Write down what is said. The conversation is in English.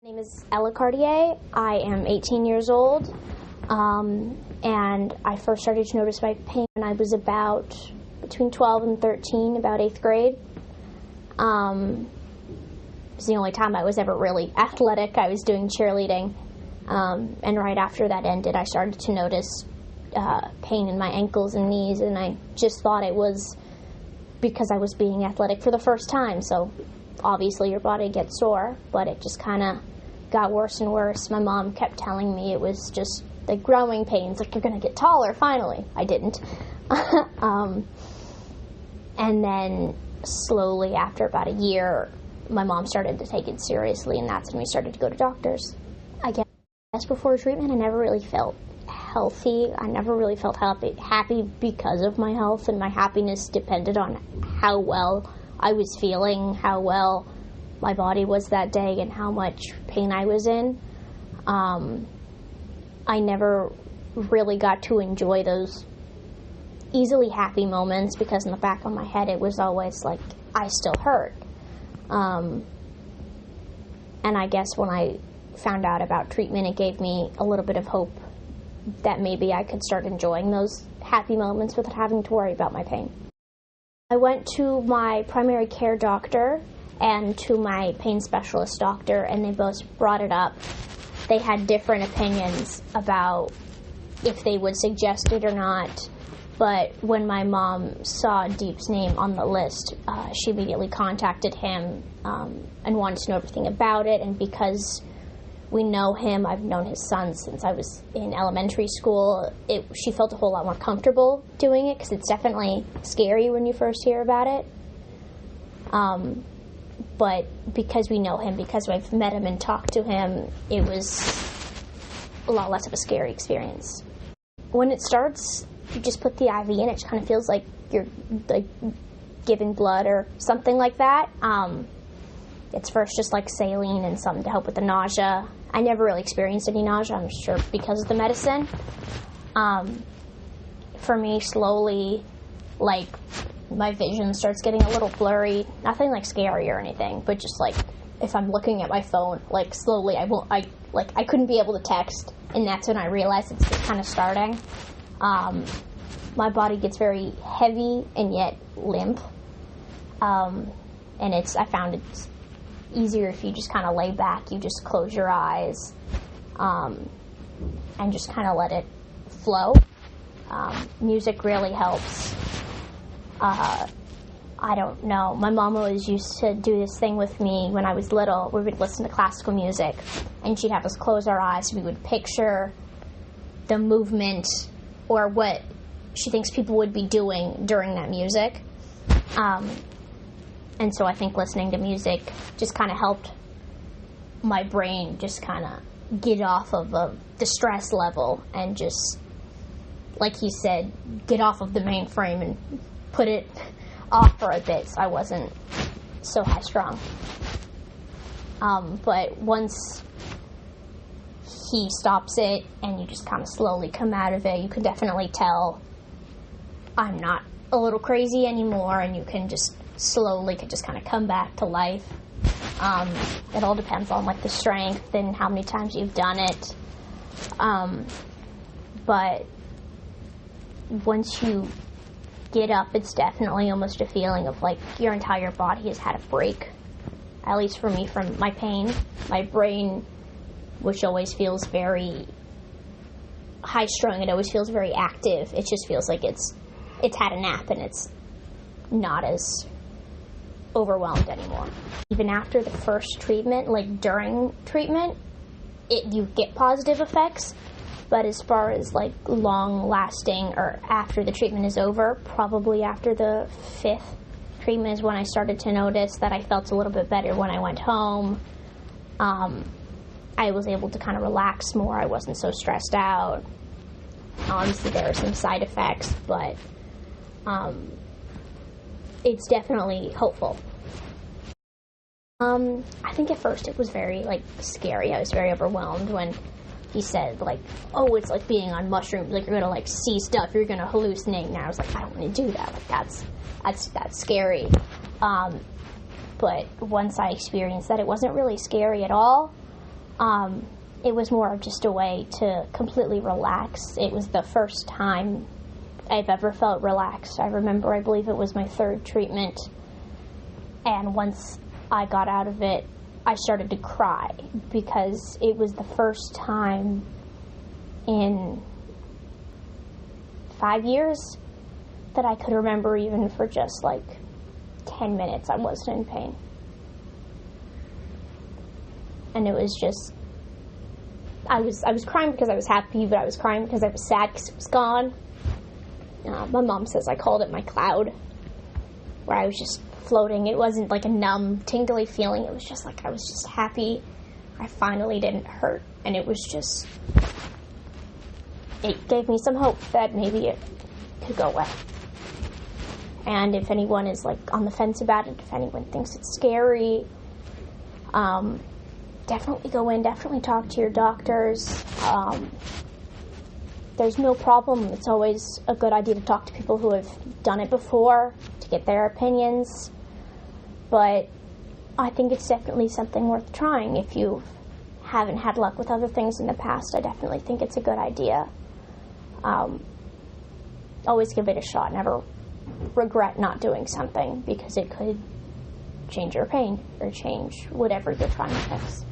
My name is Ella Cartier. I am 18 years old, and I first started to notice my pain when I was about between 12 and 13, about 8th grade. It was the only time I was ever really athletic. I was doing cheerleading, and right after that ended, I started to notice pain in my ankles and knees, and I just thought it was because I was being athletic for the first time. So obviously your body gets sore, but it just kind of got worse and worse. My mom kept telling me it was just the growing pains, like you're going to get taller finally. I didn't. And then slowly after about a year, my mom started to take it seriously, and that's when we started to go to doctors. I guess before treatment I never really felt healthy. I never really felt happy because of my health, and my happiness depended on how well I was feeling, how well my body was that day, and how much pain I was in. I never really got to enjoy those easily happy moments because in the back of my head it was always like, I still hurt. And I guess when I found out about treatment, it gave me a little bit of hope that maybe I could start enjoying those happy moments without having to worry about my pain. I went to my primary care doctor and to my pain specialist doctor, and they both brought it up. They had different opinions about if they would suggest it or not, but when my mom saw Deep's name on the list, she immediately contacted him and wanted to know everything about it, and because we know him, I've known his son since I was in elementary school, she felt a whole lot more comfortable doing it, because it's definitely scary when you first hear about it. But because we know him, because I've met him and talked to him, it was a lot less of a scary experience. When it starts, you just put the IV in, it kind of feels like you're like giving blood or something like that. It's first just like saline and something to help with the nausea. I never really experienced any nausea, I'm sure because of the medicine. For me, slowly, like, my vision starts getting a little blurry. Nothing like scary or anything, but just like if I'm looking at my phone, like slowly I couldn't be able to text, and that's when I realized it's kind of starting. My body gets very heavy and yet limp. And I found it's easier if you just kind of lay back, you just close your eyes, and just kind of let it flow. Music really helps. I don't know. My mom always used to do this thing with me when I was little. We would listen to classical music, and she'd have us close our eyes. We would picture the movement or what she thinks people would be doing during that music. And so I think listening to music just kind of helped my brain just kind of get off of the stress level and just, like he said, get off of the mainframe and put it off for a bit so I wasn't so high strung. But once he stops it and you just kind of slowly come out of it, you can definitely tell I'm not a little crazy anymore, and you can just slowly kind of come back to life. It all depends on like the strength and how many times you've done it. But once you get up, it's definitely almost a feeling of like your entire body has had a break. At least for me, from my pain, my brain, which always feels very high strung, it always feels very active. It just feels like it's had a nap and it's not as overwhelmed anymore. Even after the first treatment, like during treatment, you get positive effects. But as far as like long lasting or after the treatment is over, probably after the 5th treatment is when I started to notice that I felt a little bit better when I went home. I was able to kind of relax more. I wasn't so stressed out. Obviously there are some side effects, but it's definitely hopeful. I think at first it was very like scary. I was very overwhelmed when he said, like, oh, it's like being on mushrooms, like you're gonna like see stuff, you're gonna hallucinate. And I was like, I don't want to do that. Like that's scary. But once I experienced that it wasn't really scary at all, It was more of just a way to completely relax. It was the first time I've ever felt relaxed. I remember, I believe it was my third treatment, and once I got out of it, I started to cry because it was the first time in 5 years that I could remember, even for just like 10 minutes, I wasn't in pain. And it was just, I was crying because I was happy, but I was crying because I was sad because it was gone. My mom says I called it my cloud, where I was just floating. It wasn't like a numb, tingly feeling. It was just like I was just happy. I finally didn't hurt, and it was just, it gave me some hope that maybe it could go away. And if anyone is like on the fence about it, if anyone thinks it's scary, definitely go in, definitely talk to your doctors. There's no problem. It's always a good idea to talk to people who have done it before to get their opinions. But I think it's definitely something worth trying. If you haven't had luck with other things in the past, I definitely think it's a good idea. Always give it a shot. Never regret not doing something, because it could change your pain or change whatever you're trying to fix.